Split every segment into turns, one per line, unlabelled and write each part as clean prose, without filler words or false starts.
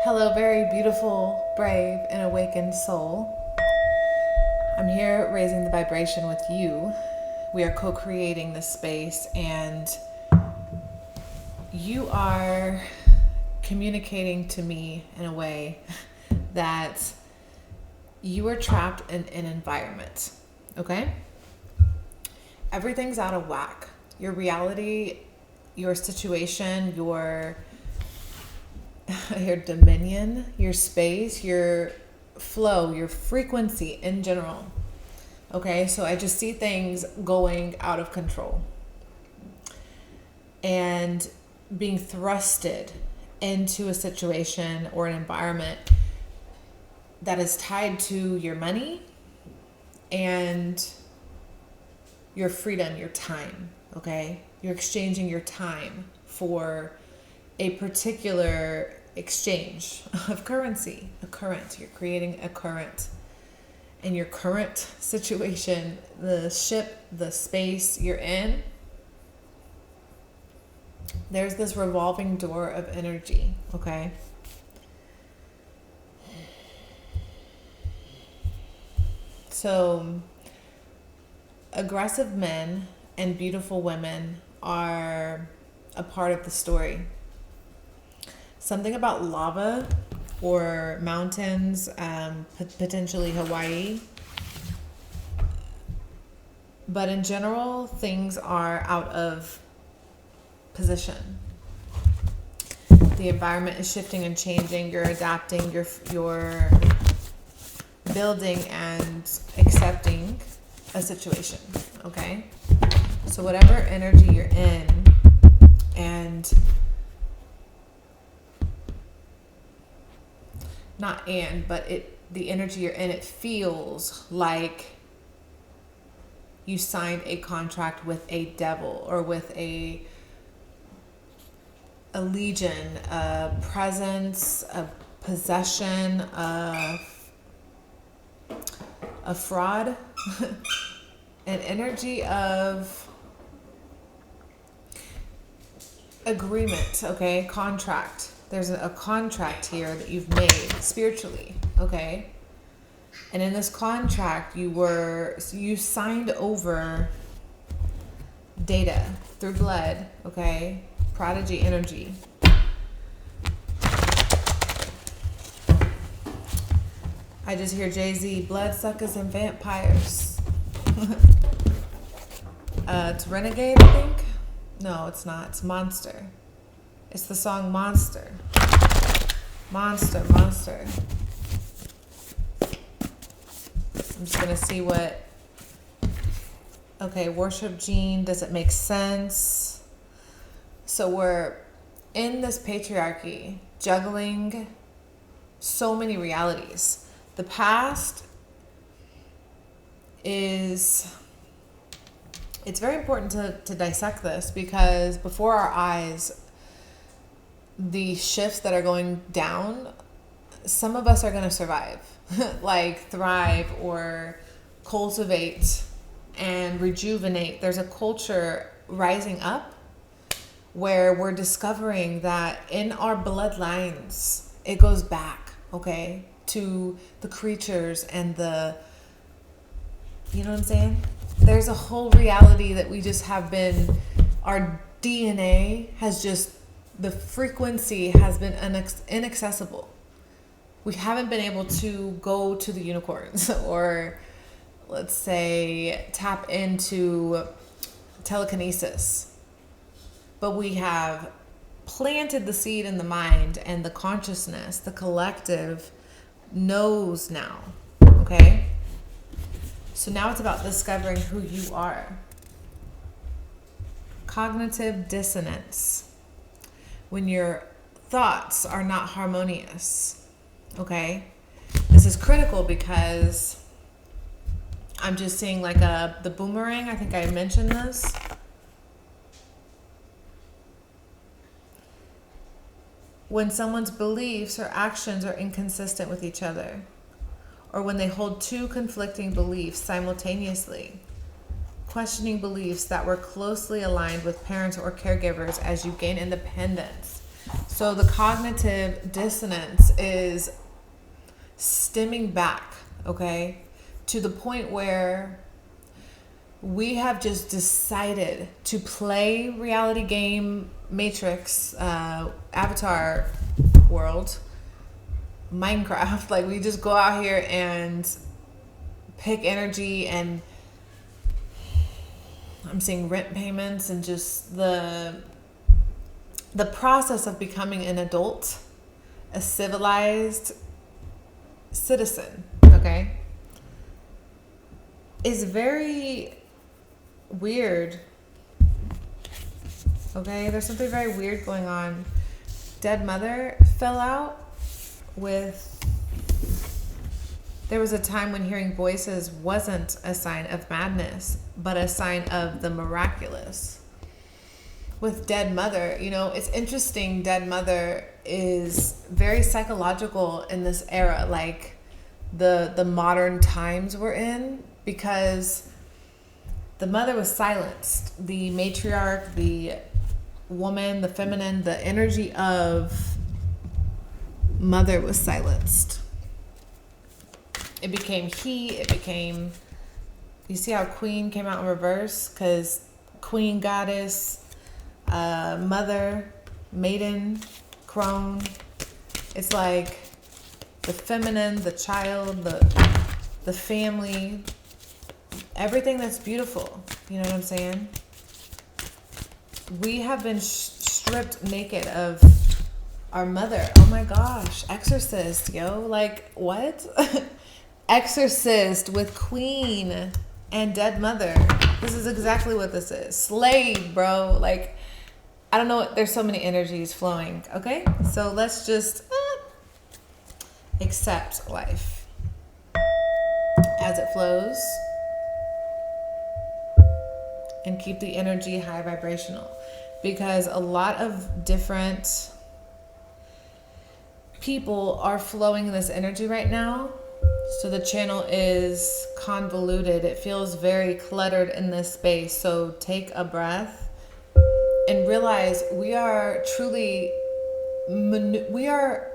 Hello, very beautiful, brave, and awakened soul. I'm here raising the vibration with you. We are co creating this space, and you are communicating to me in a way that you are trapped in an environment, okay? Everything's out of whack. Your reality, your situation, your dominion, your space, your flow, your frequency in general. Okay, so I just see things going out of control and being thrusted into a situation or an environment that is tied to your money and your freedom, your time. Okay, you're exchanging your time for a particular exchange of currency, a current. You're creating a current in your current situation, the ship, the space you're in. There's this revolving door of energy, okay? So, aggressive men and beautiful women are a part of the story. Something about lava or mountains, potentially Hawaii. But in general, things are out of position. The environment is shifting and changing. You're adapting. You're building and accepting a situation. Okay. So whatever energy you're in, and the energy you're in, it feels like you signed a contract with a devil or with a legion, a presence, a possession, a fraud, an energy of agreement, okay? Contract. There's a contract here that you've made spiritually, okay? And in this contract, you signed over data through blood, okay? Prodigy energy. I just hear Jay-Z, bloodsuckers and vampires. It's Renegade, I think. No, it's not. It's Monster. It's the song Monster. Monster, Monster. I'm just going to see what... Okay, worship gene. Does it make sense? So we're in this patriarchy, juggling so many realities. The past is... It's very important to dissect this, because before our eyes, the shifts that are going down, some of us are going to survive, like thrive or cultivate and rejuvenate. There's a culture rising up where we're discovering that in our bloodlines, it goes back, okay, to the creatures and you know what I'm saying? There's a whole reality that we just have been, our DNA has just, the frequency has been inaccessible. We haven't been able to go to the unicorns or, let's say, tap into telekinesis. But we have planted the seed in the mind, and the consciousness, the collective, knows now, okay? So now it's about discovering who you are. Cognitive dissonance. When your thoughts are not harmonious, okay? This is critical because I'm just seeing like the boomerang. I think I mentioned this. When someone's beliefs or actions are inconsistent with each other, or when they hold two conflicting beliefs simultaneously, questioning beliefs that were closely aligned with parents or caregivers as you gain independence. So the cognitive dissonance is stemming back, okay, to the point where we have just decided to play reality game, Matrix, Avatar world, Minecraft. Like, we just go out here and pick energy, and I'm seeing rent payments and just the process of becoming an adult, a civilized citizen, okay, is very weird. Okay, there's something very weird going on. Dead mother fell out with. There was a time when hearing voices wasn't a sign of madness, but a sign of the miraculous. With dead mother, you know, it's interesting. Dead mother is very psychological in this era, like the modern times we're in, because the mother was silenced. The matriarch, the woman, the feminine, the energy of mother was silenced. It became he, it became, you see how queen came out in reverse? Because queen, goddess, mother, maiden, crone. It's like the feminine, the child, the family, everything that's beautiful. You know what I'm saying? We have been stripped naked of our mother. Oh my gosh, exorcist, yo. Like, what? Exorcist with queen and dead mother. This is exactly what this is. Slave, bro. Like, I don't know. There's so many energies flowing. Okay, so let's just accept life as it flows and keep the energy high vibrational, because a lot of different people are flowing in this energy right now. So the channel is convoluted. It feels very cluttered in this space. So take a breath and realize we are truly, we are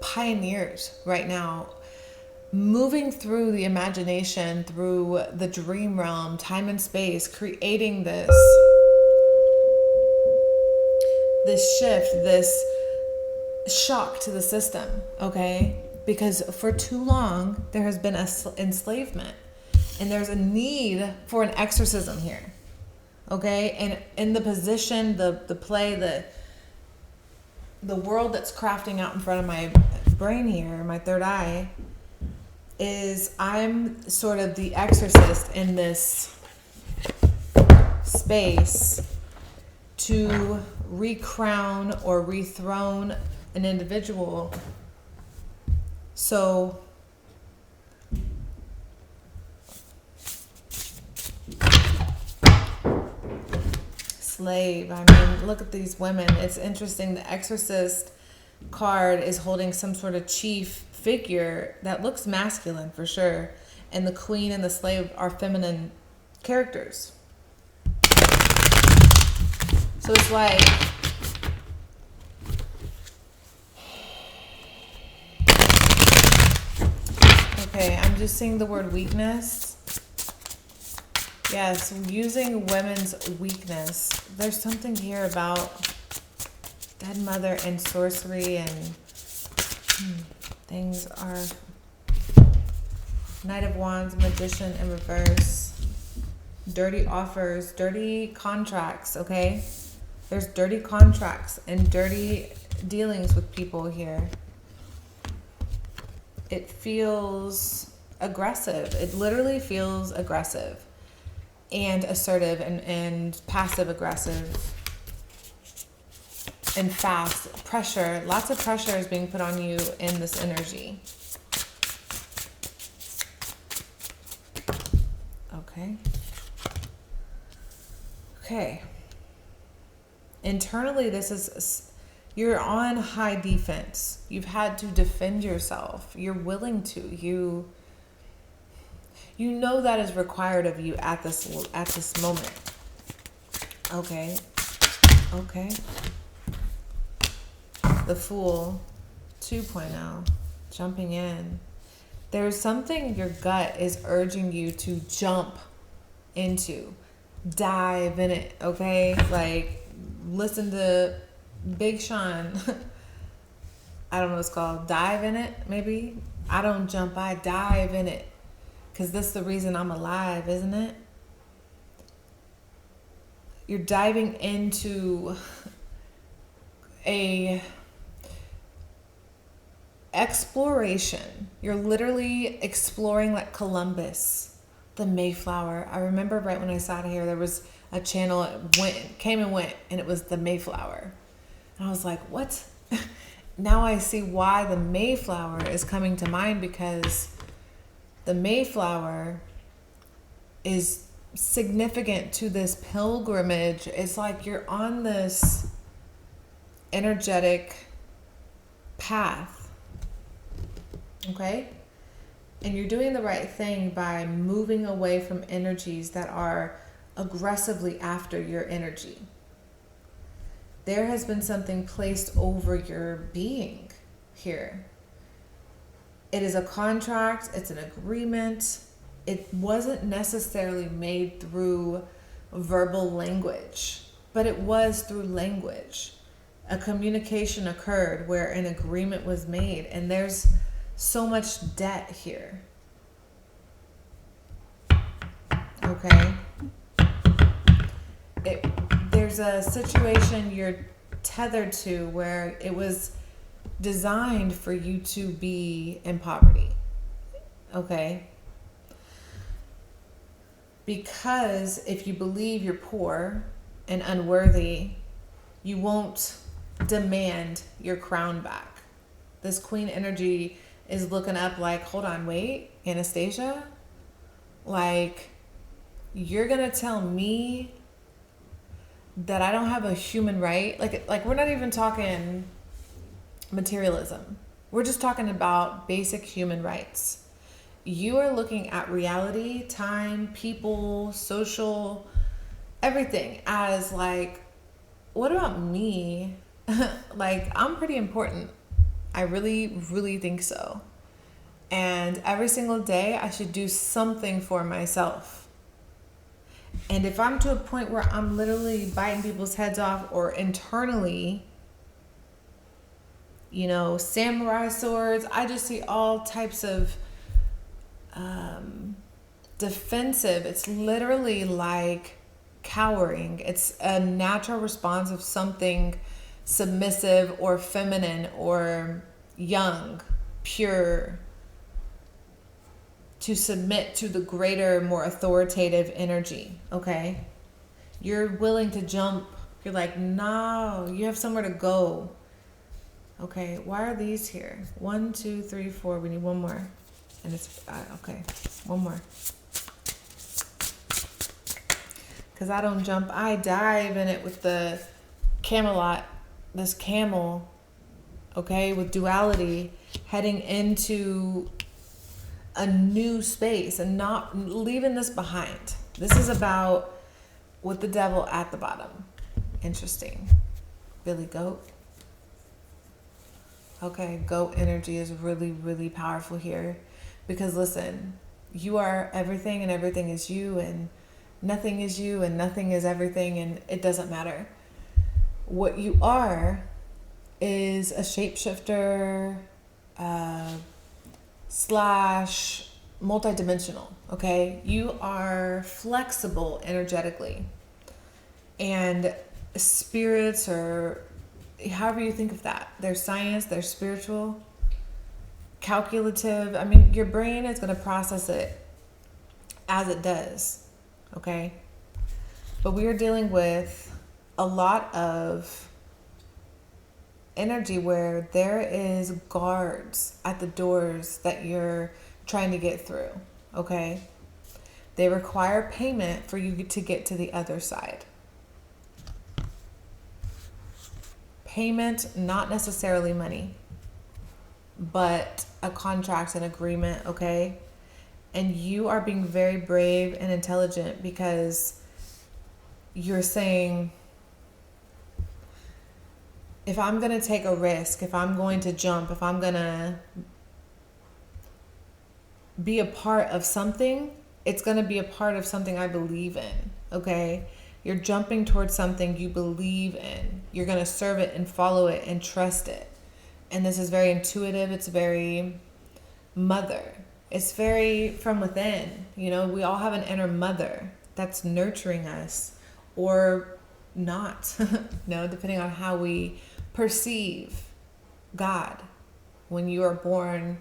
pioneers right now, moving through the imagination, through the dream realm, time and space, creating this shift, this shock to the system, okay? Because for too long, there has been enslavement, and there's a need for an exorcism here, okay? And in the position, the play, the world that's crafting out in front of my brain here, my third eye, is I'm sort of the exorcist in this space to recrown or rethrone an individual. So slave, I mean, look at these women. It's interesting. The exorcist card is holding some sort of chief figure that looks masculine for sure, and the queen and the slave are feminine characters. So it's like, okay, I'm just seeing the word weakness. Yes, using women's weakness. There's something here about dead mother and sorcery, and things are Knight of Wands, Magician in reverse, dirty offers, dirty contracts, okay? There's dirty contracts and dirty dealings with people here. It feels aggressive. It literally feels aggressive and assertive and passive aggressive and fast. Pressure, lots of pressure is being put on you in this energy. Okay. Internally, this is, you're on high defense. You've had to defend yourself. You're willing to. You know that is required of you at this moment. Okay. the Fool 2.0, jumping in. There's something your gut is urging you to jump into. Dive in it, okay? Like, listen to Big Sean. I don't know what it's called. Dive in it, maybe? I don't jump, I dive in it. Because that's the reason I'm alive, isn't it? You're diving into a exploration. You're literally exploring like Columbus, the Mayflower. I remember right when I sat here, there was a channel, it came and went, and it was the Mayflower. And I was like, what? Now I see why the Mayflower is coming to mind, because the Mayflower is significant to this pilgrimage. It's like you're on this energetic path, okay? And you're doing the right thing by moving away from energies that are aggressively after your energy. There has been something placed over your being here. It is a contract, it's an agreement. It wasn't necessarily made through verbal language, but it was through language. A communication occurred where an agreement was made, and there's so much debt here. Okay? There's a situation you're tethered to where it was designed for you to be in poverty. Okay? Because if you believe you're poor and unworthy, you won't demand your crown back. This queen energy is looking up like, hold on, wait, Anastasia? Like, you're going to tell me that I don't have a human right? Like we're not even talking materialism. We're just talking about basic human rights. You are looking at reality, time, people, social, everything as like, what about me? Like, I'm pretty important. I really, really think so. And every single day I should do something for myself. And if I'm to a point where I'm literally biting people's heads off, or internally, samurai swords, I just see all types of defensive. It's literally like cowering. It's a natural response of something submissive or feminine or young, pure, to submit to the greater, more authoritative energy. Okay? You're willing to jump. You're like, no, you have somewhere to go. Okay, why are these here? 1, 2, 3, 4. We need one more. And it's, okay, one more. Because I don't jump, I dive in it with the Camelot, this camel, okay, with duality, heading into a new space and not leaving this behind. This is about with the devil at the bottom. Interesting. Billy Goat. Okay, goat energy is really, really powerful here. Because listen, you are everything and everything is you, and nothing is you and nothing is everything, and it doesn't matter. What you are is a shapeshifter slash multidimensional, okay? You are flexible energetically. And spirits, or however you think of that, there's science, there's spiritual, calculative. I mean, your brain is going to process it as it does, okay? But we are dealing with a lot of energy where there is guards at the doors that you're trying to get through, okay? They require payment for you to get to the other side. Payment, not necessarily money, but a contract, an agreement, okay? And you are being very brave and intelligent, because you're saying, if I'm going to take a risk, if I'm going to jump, if I'm going to be a part of something, it's going to be a part of something I believe in, okay? You're jumping towards something you believe in. You're going to serve it and follow it and trust it. And this is very intuitive. It's very mother. It's very from within. You know, we all have an inner mother that's nurturing us, or not, depending on how we perceive God. When you are born,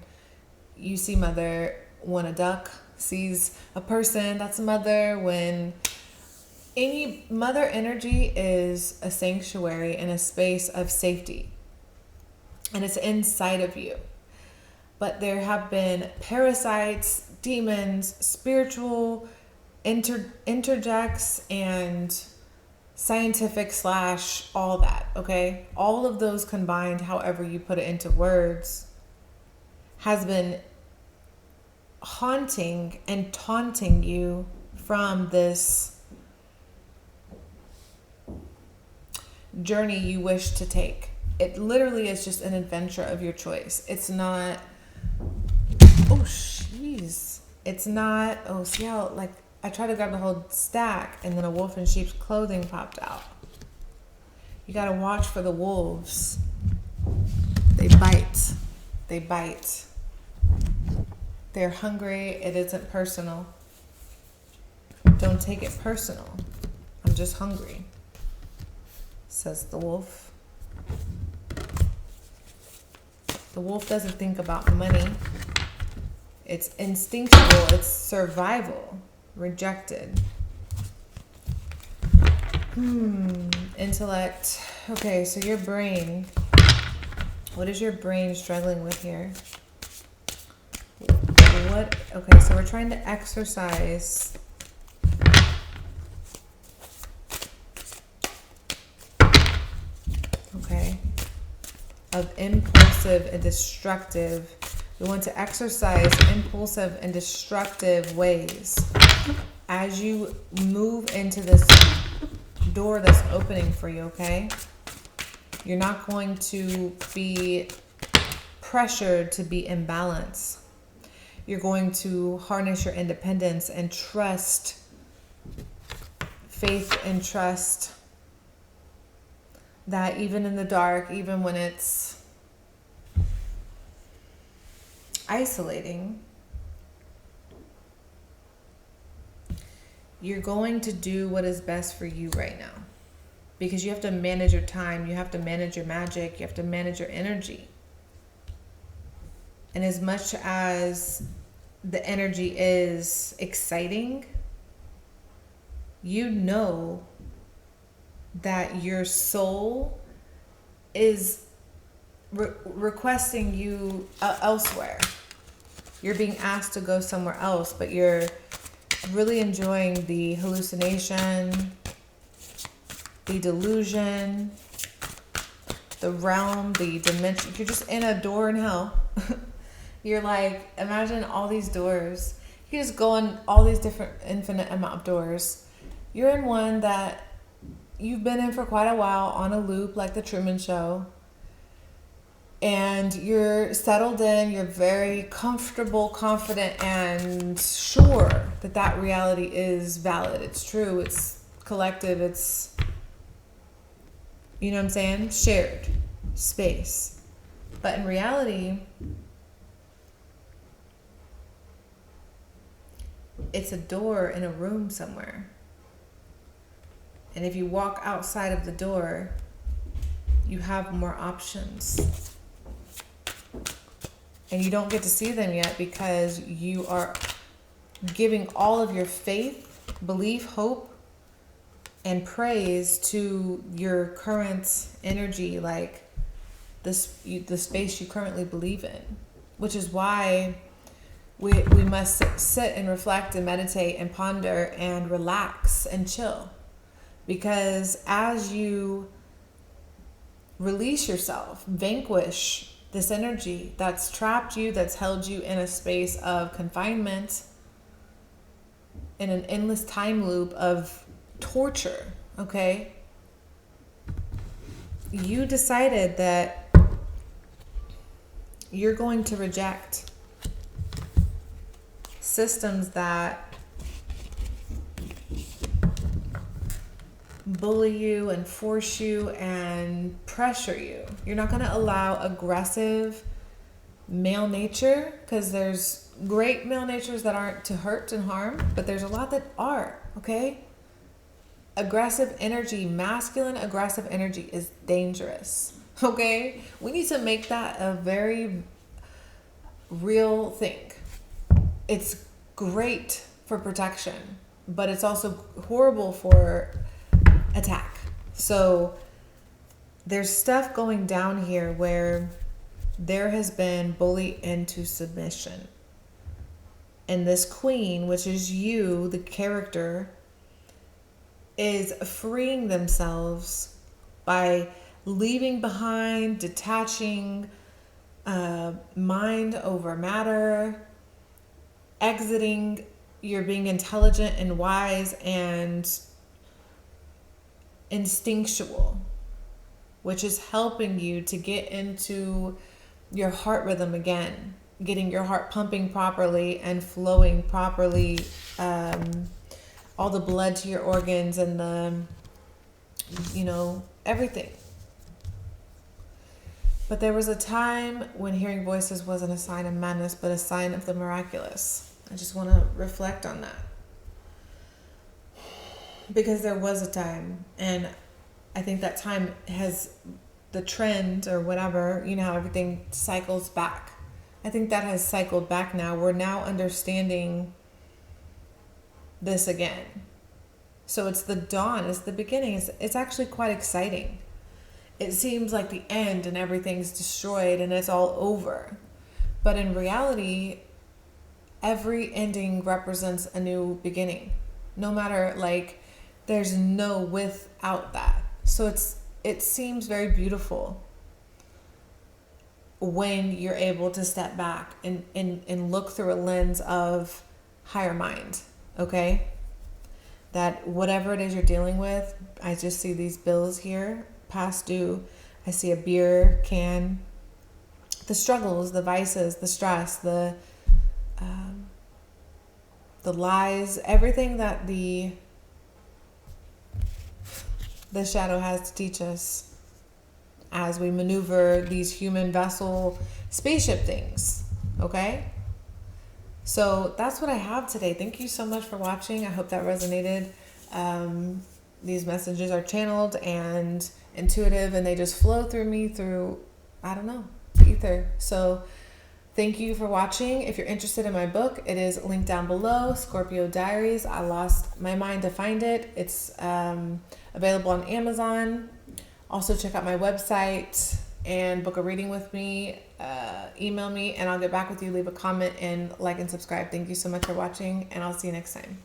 you see mother. When a duck sees a person, that's a mother. When any mother energy is a sanctuary and a space of safety, and it's inside of you. But there have been parasites, demons, spiritual interjects, and scientific / all that, okay? All of those combined, however you put it into words, has been haunting and taunting you from this journey you wish to take. It literally is just an adventure of your choice. It's not, oh, jeez. It's not, oh, see how, like, I tried to grab the whole stack and then a wolf in sheep's clothing popped out. You got to watch for the wolves. They bite. They bite. They're hungry. It isn't personal. Don't take it personal. I'm just hungry, says the wolf. The wolf doesn't think about money. It's instinctual. It's survival. Rejected. Intellect. Okay, so your brain. What is your brain struggling with here? What? Okay, so we're trying to exercise. Okay. Of impulsive and destructive. We want to exercise impulsive and destructive ways as you move into this door that's opening for you, okay? You're not going to be pressured to be in balance. You're going to harness your independence and trust, faith and trust that even in the dark, even when it's isolating, you're going to do what is best for you right now. Because you have to manage your time, you have to manage your magic, you have to manage your energy. And as much as the energy is exciting, you know that your soul is requesting you elsewhere. You're being asked to go somewhere else, but you're really enjoying the hallucination, the delusion, the realm, the dimension. You're just in a door in hell. You're like, imagine all these doors. You just go in all these different infinite amount of doors. You're in one that you've been in for quite a while on a loop, like the Truman Show. And you're settled in, you're very comfortable, confident, and sure that that reality is valid. It's true, it's collective, it's, you know what I'm saying? Shared space. But in reality, it's a door in a room somewhere. And if you walk outside of the door, you have more options. And you don't get to see them yet because you are giving all of your faith, belief, hope, and praise to your current energy, like the space you currently believe in. Which is why we must sit and reflect and meditate and ponder and relax and chill. Because as you release yourself, vanquish this energy that's trapped you, that's held you in a space of confinement, in an endless time loop of torture, okay? you decided that you're going to reject systems that bully you and force you and pressure you. You're not going to allow aggressive male nature, because there's great male natures that aren't to hurt and harm, but there's a lot that are, okay? Aggressive energy, masculine aggressive energy is dangerous, okay? We need to make that a very real thing. It's great for protection, but it's also horrible for attack. So there's stuff going down here where there has been bullied into submission. And this queen, which is you, the character, is freeing themselves by leaving behind, detaching, mind over matter, exiting your being intelligent and wise and instinctual, which is helping you to get into your heart rhythm again, getting your heart pumping properly and flowing properly, all the blood to your organs and everything. But there was a time when hearing voices wasn't a sign of madness, but a sign of the miraculous. I just want to reflect on that. Because there was a time, and I think that time has the trend or whatever, how everything cycles back. I think that has cycled back now. We're now understanding this again. So it's the dawn, it's the beginning. It's actually quite exciting. It seems like the end and everything's destroyed and it's all over. But in reality, every ending represents a new beginning. No matter, there's no without that. So it seems very beautiful when you're able to step back and look through a lens of higher mind, okay? That whatever it is you're dealing with, I just see these bills here, past due. I see a beer can, the struggles, the vices, the stress, the lies, everything that the shadow has to teach us as we maneuver these human vessel spaceship things, okay? So that's what I have today. Thank you so much for watching. I hope that resonated. These messages are channeled and intuitive, and they just flow through me through, ether. So thank you for watching. If you're interested in my book, it is linked down below, Scorpio Diaries. I lost my mind to find it. It's available on Amazon. Also check out my website and book a reading with me. Email me and I'll get back with you. Leave a comment and like and subscribe. Thank you so much for watching, and I'll see you next time.